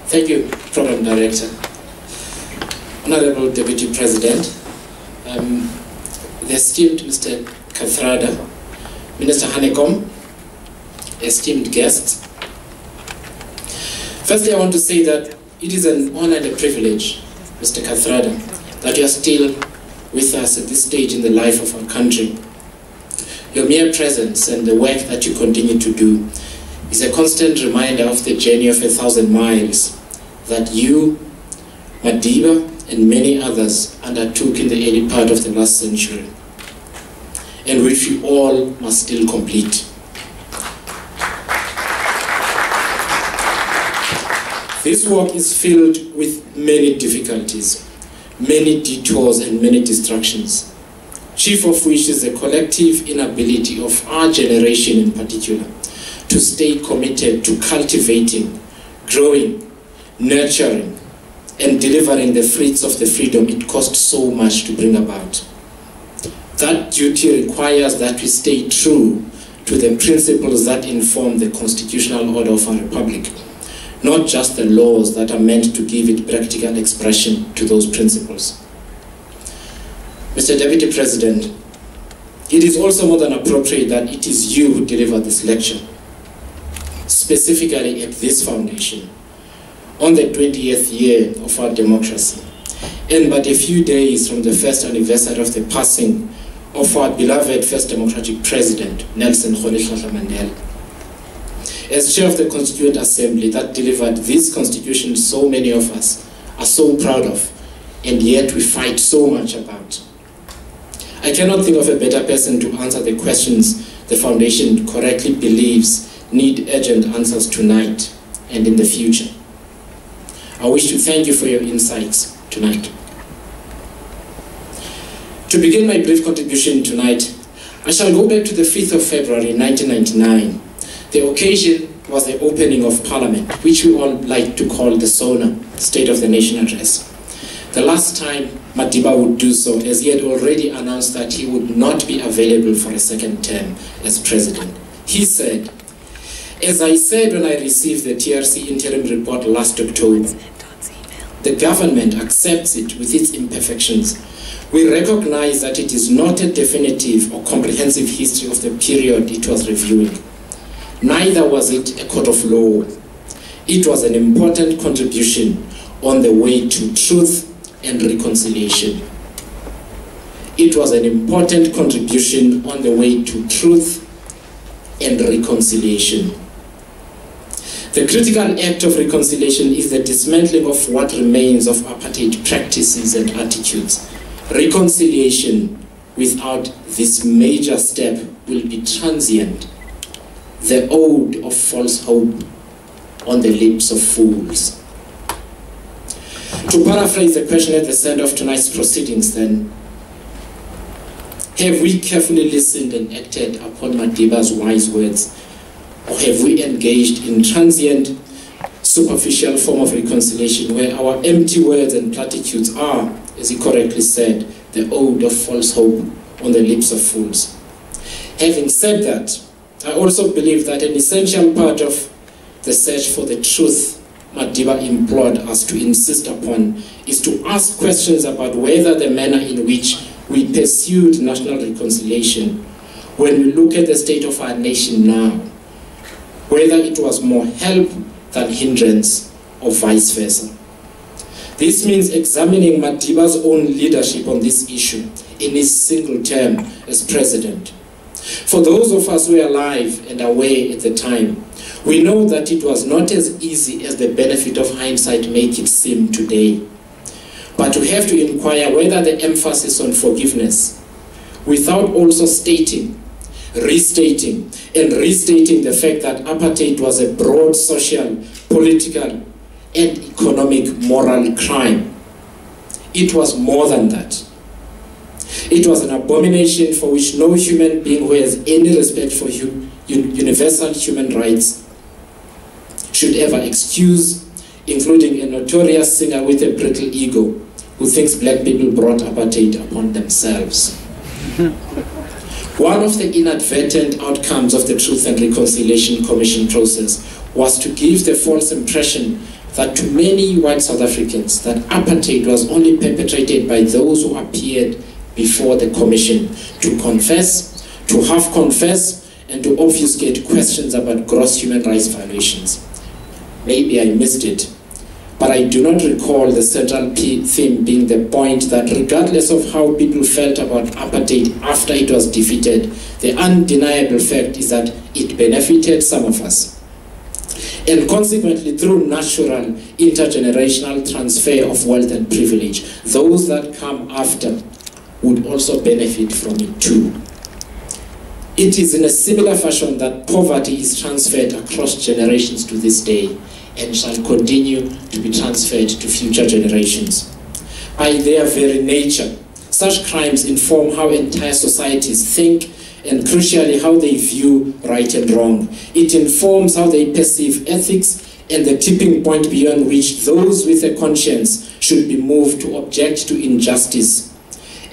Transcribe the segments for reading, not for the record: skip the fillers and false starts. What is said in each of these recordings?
Thank you, Program Director. Honorable Deputy President, the esteemed Mr. Kathrada, Minister Hanekom, esteemed guests. Firstly, I want to say that it is an honor and a privilege, Mr. Kathrada, that you are still with us at this stage in the life of our country. Your mere presence and the work that you continue to do is a constant reminder of the journey of 1,000 miles that you, Madiba, and many others undertook in the early part of the last century, and which we all must still complete. This work is filled with many difficulties, many detours, and many distractions, chief of which is the collective inability of our generation in particular to stay committed to cultivating, growing, nurturing, and delivering the fruits of the freedom it cost so much to bring about. That duty requires that we stay true to the principles that inform the constitutional order of our republic, not just the laws that are meant to give it practical expression to those principles. Mr. Deputy President, it is also more than appropriate that it is you who deliver this lecture, specifically at this foundation, on the 20th year of our democracy, and but a few days from the first anniversary of the passing of our beloved first democratic president, Nelson Rolihlahla Mandela. As chair of the Constituent Assembly that delivered this constitution so many of us are so proud of, and yet we fight so much about, I cannot think of a better person to answer the questions the foundation correctly believes need urgent answers tonight and in the future. I wish to thank you for your insights tonight. To begin my brief contribution tonight, I shall go back to the 5th of February 1999. The occasion was the opening of Parliament, which we all like to call the SONA, State of the Nation Address. The last time Madiba would do so, as he had already announced that he would not be available for a second term as president. He said, "As I said when I received the TRC interim report last October, the government accepts it with its imperfections. We recognize that it is not a definitive or comprehensive history of the period it was reviewing. Neither was it a court of law. It was an important contribution on the way to truth and reconciliation. It was an important contribution on the way to truth and reconciliation. The critical act of reconciliation is the dismantling of what remains of apartheid practices and attitudes. Reconciliation without this major step will be transient, the ode of false hope on the lips of fools." To paraphrase the question at the center of tonight's proceedings then, have we carefully listened and acted upon Madiba's wise words, or have we engaged in transient, superficial form of reconciliation where our empty words and platitudes are, as he correctly said, the ode of false hope on the lips of fools? Having said that, I also believe that an essential part of the search for the truth Madiba implored us to insist upon is to ask questions about whether the manner in which we pursued national reconciliation, when we look at the state of our nation now, whether it was more help than hindrance or vice versa. This means examining Madiba's own leadership on this issue in his single term as president. For those of us who were alive and aware at the time, we know that it was not as easy as the benefit of hindsight make it seem today. But we have to inquire whether the emphasis on forgiveness, without also stating, restating, and restating the fact that apartheid was a broad social, political, and economic moral crime. It was more than that. It was an abomination for which no human being who has any respect for universal human rights should ever excuse, including a notorious singer with a brittle ego who thinks black people brought apartheid upon themselves. One of the inadvertent outcomes of the Truth and Reconciliation Commission process was to give the false impression that to many white South Africans that apartheid was only perpetrated by those who appeared before the commission to confess, to half confess, and to obfuscate questions about gross human rights violations. Maybe I missed it, but I do not recall the central theme being the point that regardless of how people felt about apartheid after it was defeated, the undeniable fact is that it benefited some of us. And consequently, through natural intergenerational transfer of wealth and privilege, those that come after would also benefit from it too. It is in a similar fashion that poverty is transferred across generations to this day and shall continue to be transferred to future generations. By their very nature, such crimes inform how entire societies think and crucially how they view right and wrong. It informs how they perceive ethics and the tipping point beyond which those with a conscience should be moved to object to injustice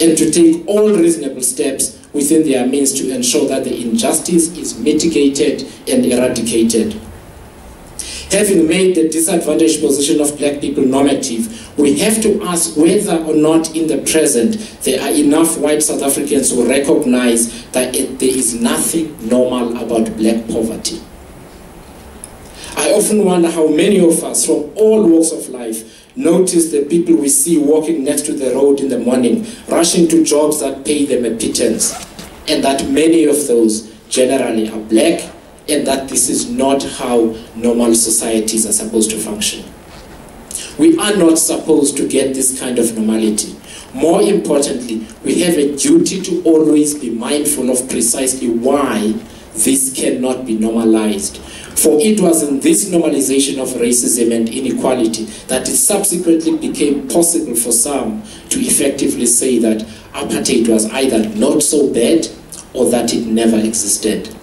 and to take all reasonable steps within their means to ensure that the injustice is mitigated and eradicated. Having made the disadvantaged position of black people normative, we have to ask whether or not in the present there are enough white South Africans who recognize that there is nothing normal about black poverty. I often wonder how many of us from all walks of life notice the people we see walking next to the road in the morning, rushing to jobs that pay them a pittance, and that many of those generally are black, and that this is not how normal societies are supposed to function. We are not supposed to get this kind of normality. More importantly, we have a duty to always be mindful of precisely why this cannot be normalized. For it was in this normalization of racism and inequality that it subsequently became possible for some to effectively say that apartheid was either not so bad or that it never existed.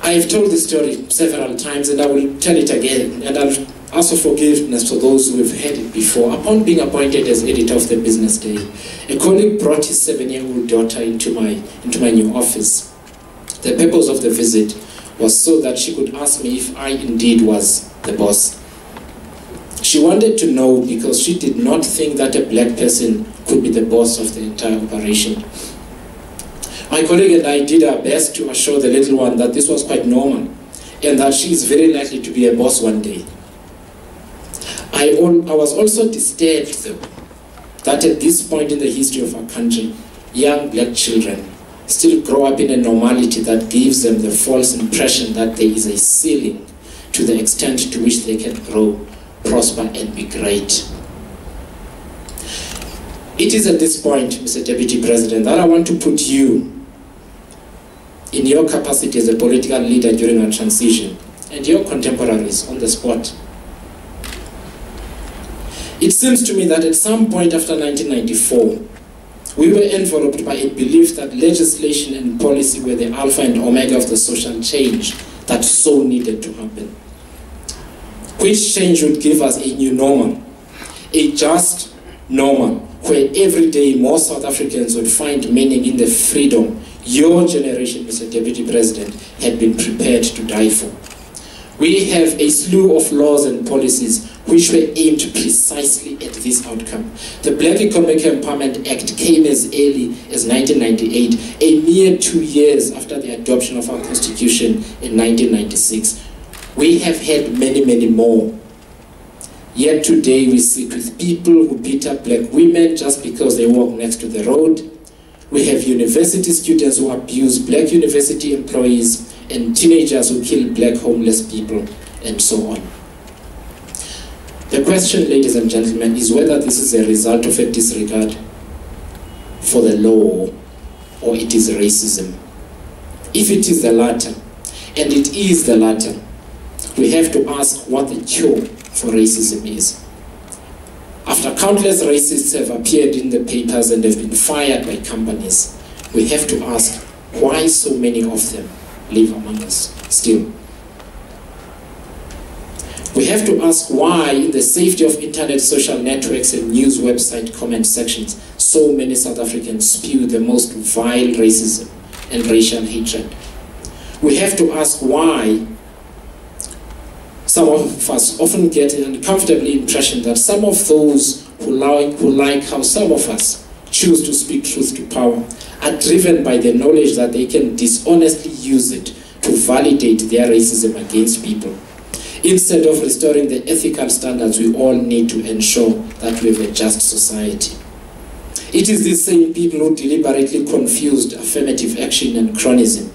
I've told this story several times and I will tell it again, and I'll ask for forgiveness for those who have heard it before. Upon being appointed as editor of the Business Day, a colleague brought his 7-year-old daughter into my new office. The purpose of the visit was so that she could ask me if I indeed was the boss. She wanted to know because she did not think that a black person could be the boss of the entire operation. My colleague and I did our best to assure the little one that this was quite normal and that she is very likely to be a boss one day. I was also disturbed, though, that at this point in the history of our country, young black children still grow up in a normality that gives them the false impression that there is a ceiling to the extent to which they can grow, prosper, and be great. It is at this point, Mr. Deputy President, that I want to put you in your capacity as a political leader during our transition and your contemporaries on the spot. It seems to me that at some point after 1994, we were enveloped by a belief that legislation and policy were the alpha and omega of the social change that so needed to happen. Which change would give us a new normal, a just normal, where every day more South Africans would find meaning in the freedom your generation, Mr. Deputy President, had been prepared to die for. We have a slew of laws and policies which were aimed precisely at this outcome. The Black Economic Empowerment Act came as early as 1998, a mere 2 years after the adoption of our Constitution in 1996. We have had many, many more. Yet today we sit with people who beat up black women just because they walk next to the road. We have university students who abuse black university employees and teenagers who kill black homeless people, and so on. The question, ladies and gentlemen, is whether this is a result of a disregard for the law or it is racism. If it is the latter, and it is the latter, we have to ask what the cure for racism is. After countless racists have appeared in the papers and have been fired by companies, we have to ask why so many of them live among us still. We have to ask why, in the safety of internet social networks and news website comment sections, so many South Africans spew the most vile racism and racial hatred. we have to ask why some of us often get an uncomfortable impression that some of those who like how some of us choose to speak truth to power are driven by the knowledge that they can dishonestly use it to validate their racism against people, instead of restoring the ethical standards we all need to ensure that we have a just society. It is these same people who deliberately confused affirmative action and chronism,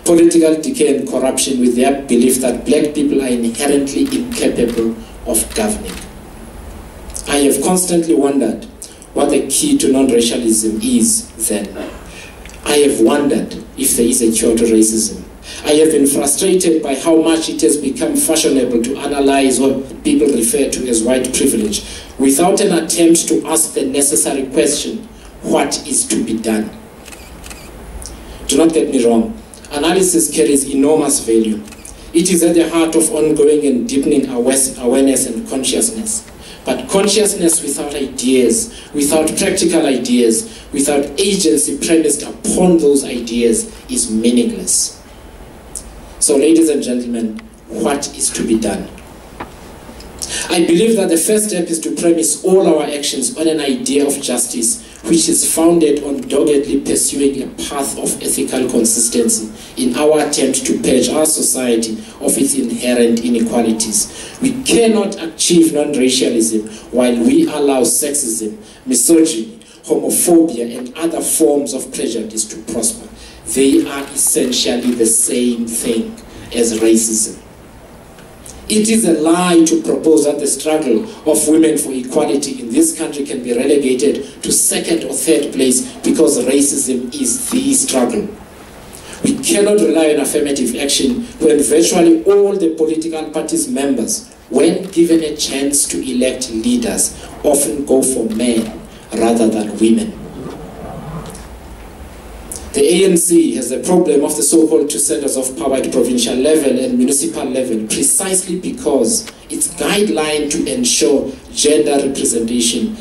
political decay and corruption, with their belief that black people are inherently incapable of governing. I have constantly wondered what the key to non-racialism is then. I have wondered if there is a cure to racism. I have been frustrated by how much it has become fashionable to analyze what people refer to as white privilege without an attempt to ask the necessary question, what is to be done? Do not get me wrong. Analysis carries enormous value. It is at the heart of ongoing and deepening awareness and consciousness. But consciousness without ideas, without practical ideas, without agency premised upon those ideas is meaningless. So, ladies and gentlemen, what is to be done? I believe that the first step is to premise all our actions on an idea of justice, which is founded on doggedly pursuing a path of ethical consistency in our attempt to purge our society of its inherent inequalities. We cannot achieve non-racialism while we allow sexism, misogyny, homophobia, and other forms of prejudice to prosper. They are essentially the same thing as racism. It is a lie to propose that the struggle of women for equality in this country can be relegated to second or third place because racism is the struggle. We cannot rely on affirmative action when virtually all the political party's members, when given a chance to elect leaders, often go for men rather than women. The ANC has the problem of the so-called two centers of power at provincial level and municipal level precisely because its guideline to ensure gender representation,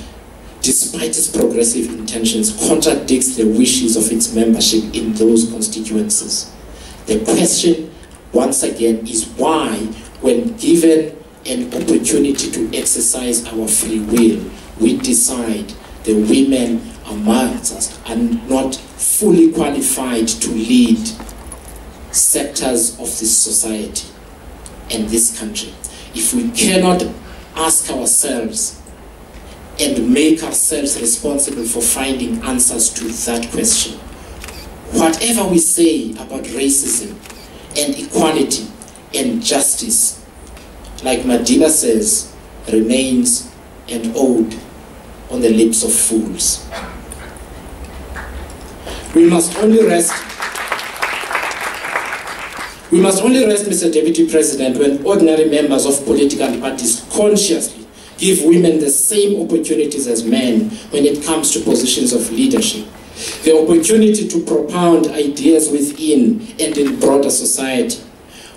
despite its progressive intentions, contradicts the wishes of its membership in those constituencies. The question, once again, is why, when given an opportunity to exercise our free will, we decide the women amongst us are not fully qualified to lead sectors of this society and this country. If we cannot ask ourselves and make ourselves responsible for finding answers to that question, whatever we say about racism and equality and justice, like Madiba says, remains an ode on the lips of fools. We must only rest, Mr. Deputy President, when ordinary members of political parties consciously give women the same opportunities as men when it comes to positions of leadership. The opportunity to propound ideas within and in broader society,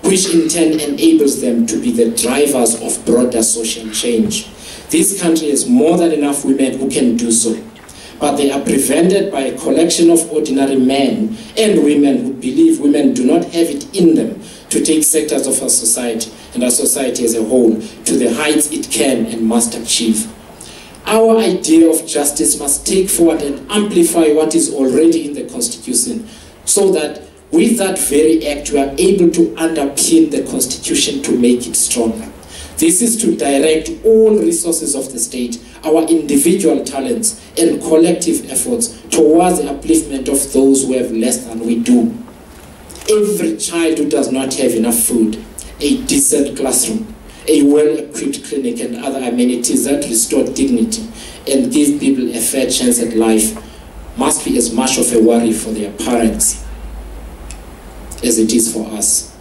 which in turn enables them to be the drivers of broader social change. This country has more than enough women who can do so, but they are prevented by a collection of ordinary men and women who believe women do not have it in them to take sectors of our society and our society as a whole to the heights it can and must achieve. Our idea of justice must take forward and amplify what is already in the Constitution, so that with that very act we are able to underpin the Constitution to make it stronger. This is to direct all resources of the state, our individual talents and collective efforts towards the upliftment of those who have less than we do. Every child who does not have enough food, a decent classroom, a well-equipped clinic and other amenities that restore dignity and give people a fair chance at life must be as much of a worry for their parents as it is for us.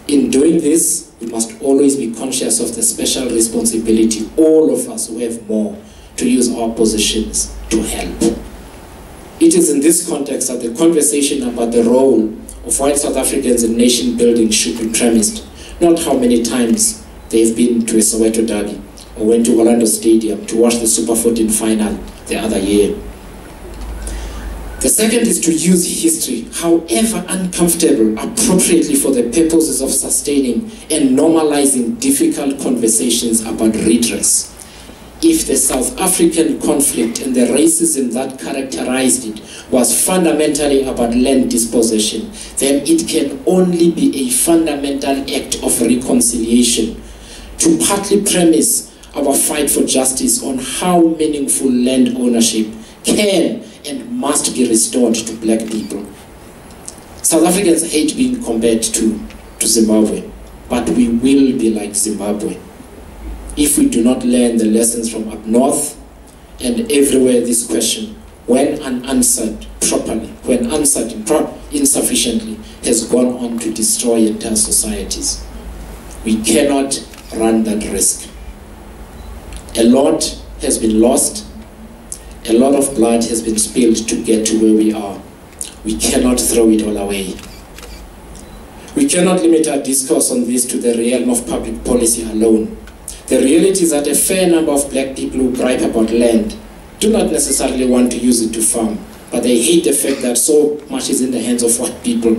In doing this, we must always be conscious of the special responsibility all of us who have more to use our positions to help. It is in this context that the conversation about the role of white South Africans in nation building should be premised, not how many times they've been to a Soweto derby or went to Orlando Stadium to watch the Super 14 final the other year. The second is to use history, however uncomfortable, appropriately for the purposes of sustaining and normalizing difficult conversations about redress. If the South African conflict and the racism that characterized it was fundamentally about land dispossession, then it can only be a fundamental act of reconciliation to partly premise our fight for justice on how meaningful land ownership can and must be restored to black people. South Africans hate being compared to Zimbabwe, but we will be like Zimbabwe if we do not learn the lessons from up north. And everywhere this question, when unanswered properly, when answered insufficiently, has gone on to destroy entire societies. We cannot run that risk. A lot has been lost. A lot of blood has been spilled to get to where we are. We cannot throw it all away. We cannot limit our discourse on this to the realm of public policy alone. The reality is that a fair number of black people who gripe about land do not necessarily want to use it to farm, but they hate the fact that so much is in the hands of white people,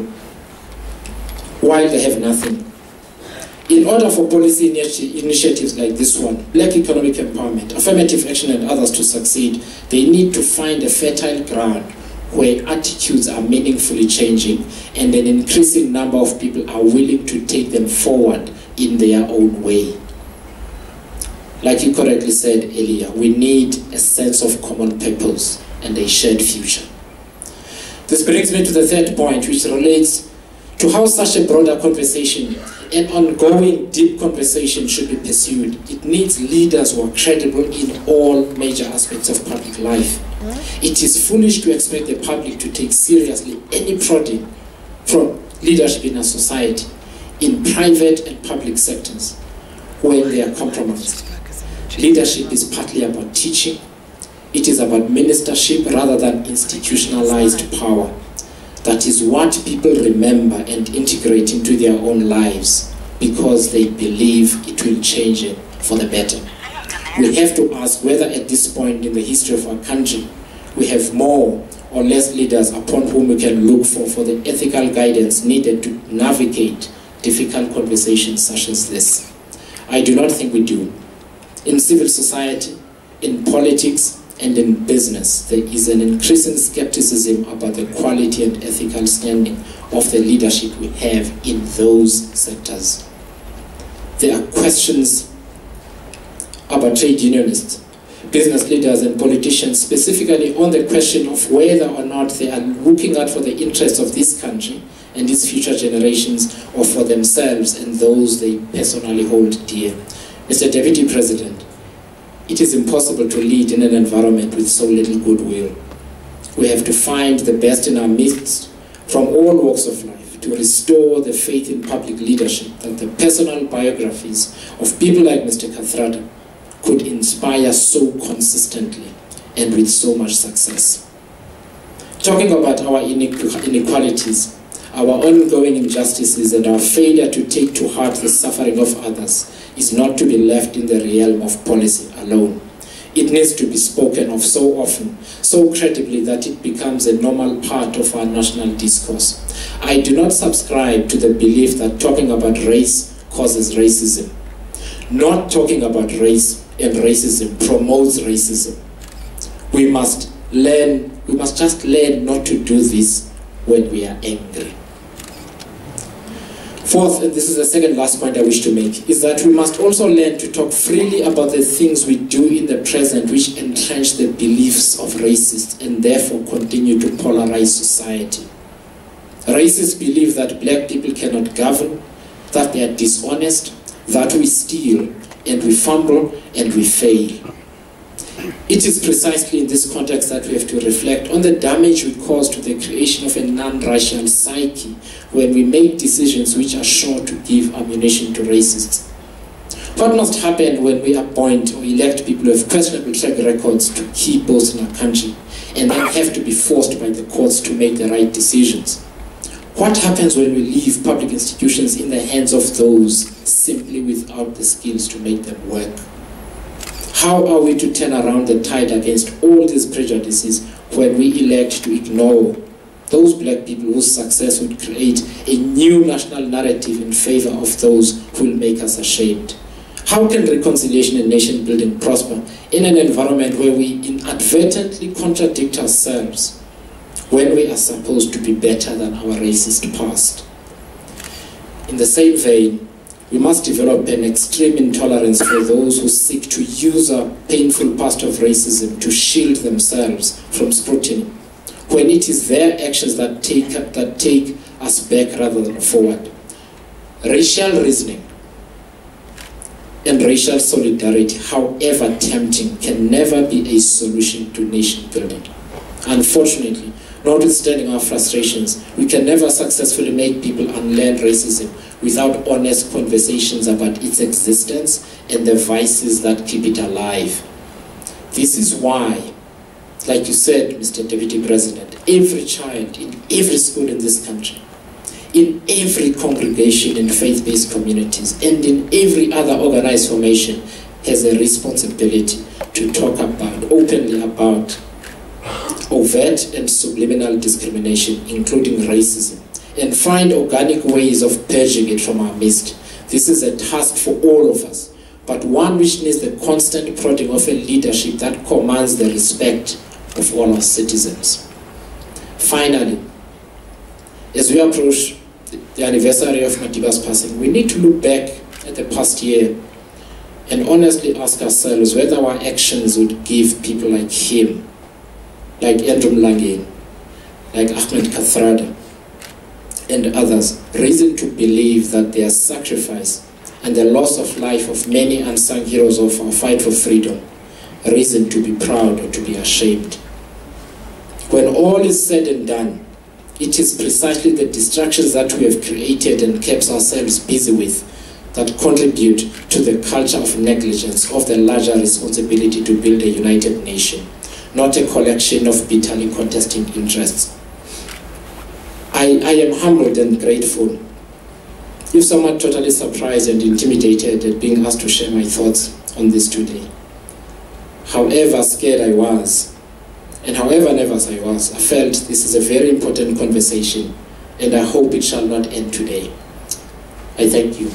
while they have nothing. In order for policy initiatives like this one, black economic empowerment, affirmative action and others to succeed, they need to find a fertile ground where attitudes are meaningfully changing and an increasing number of people are willing to take them forward in their own way. Like you correctly said earlier, we need a sense of common purpose and a shared future. This brings me to the third point, which relates to how such a broader conversation, an ongoing deep conversation, should be pursued. It needs leaders who are credible in all major aspects of public life. It is foolish to expect the public to take seriously any prodding from leadership in a society, in private and public sectors, when they are compromised. Leadership is partly about teaching. It is about ministership rather than institutionalized power. That is what people remember and integrate into their own lives because they believe it will change it for the better. We have to ask whether at this point in the history of our country we have more or less leaders upon whom we can look for the ethical guidance needed to navigate difficult conversations such as this. I do not think we do. In civil society, in politics, and in business, there is an increasing skepticism about the quality and ethical standing of the leadership we have in those sectors. There are questions about trade unionists, business leaders, and politicians, specifically on the question of whether or not they are looking out for the interests of this country and its future generations, or for themselves and those they personally hold dear. Mr. Deputy President, it is impossible to lead in an environment with so little goodwill. We have to find the best in our midst from all walks of life to restore the faith in public leadership that the personal biographies of people like Mr. Kathrada could inspire so consistently and with so much success. Talking about our inequalities, our ongoing injustices, and our failure to take to heart the suffering of others is not to be left in the realm of policy alone. It needs to be spoken of so often, so credibly that it becomes a normal part of our national discourse. I do not subscribe to the belief that talking about race causes racism. Not talking about race and racism promotes racism. We must just learn not to do this when we are angry. Fourth, and this is the second last point I wish to make, is that we must also learn to talk freely about the things we do in the present which entrench the beliefs of racists and therefore continue to polarize society. Racists believe that black people cannot govern, that they are dishonest, that we steal, and we fumble, and we fail. It is precisely in this context that we have to reflect on the damage we cause to the creation of a non-racial psyche when we make decisions which are sure to give ammunition to racists. What must happen when we appoint or elect people who have questionable track records to key posts in our country and then have to be forced by the courts to make the right decisions? What happens when we leave public institutions in the hands of those simply without the skills to make them work? How are we to turn around the tide against all these prejudices when we elect to ignore those black people whose success would create a new national narrative in favor of those who will make us ashamed? How can reconciliation and nation building prosper in an environment where we inadvertently contradict ourselves when we are supposed to be better than our racist past? In the same vein, we must develop an extreme intolerance for those who seek to use our painful past of racism to shield themselves from scrutiny, when it is their actions that take us back rather than forward. Racial reasoning and racial solidarity, however tempting, can never be a solution to nation building. Unfortunately, notwithstanding our frustrations, we can never successfully make people unlearn racism without honest conversations about its existence and the vices that keep it alive. This is why, like you said, Mr. Deputy President, every child in every school in this country, in every congregation in faith-based communities, and in every other organized formation has a responsibility to talk openly about overt and subliminal discrimination, including racism, and find organic ways of purging it from our midst. This is a task for all of us, but one which needs the constant prodding of a leadership that commands the respect of all our citizens. Finally, as we approach the anniversary of Madiba's passing, we need to look back at the past year and honestly ask ourselves whether our actions would give people like him, like Andrew Mlangeni, like Ahmed Kathrada, and others, reason to believe that their sacrifice and the loss of life of many unsung heroes of our fight for freedom, reason to be proud or to be ashamed. When all is said and done, it is precisely the distractions that we have created and kept ourselves busy with that contribute to the culture of negligence of the larger responsibility to build a united nation, not a collection of bitterly contesting interests. I am humbled and grateful, if somewhat totally surprised and intimidated at being asked to share my thoughts on this today. However scared I was, and however nervous I was, I felt this is a very important conversation, and I hope it shall not end today. I thank you.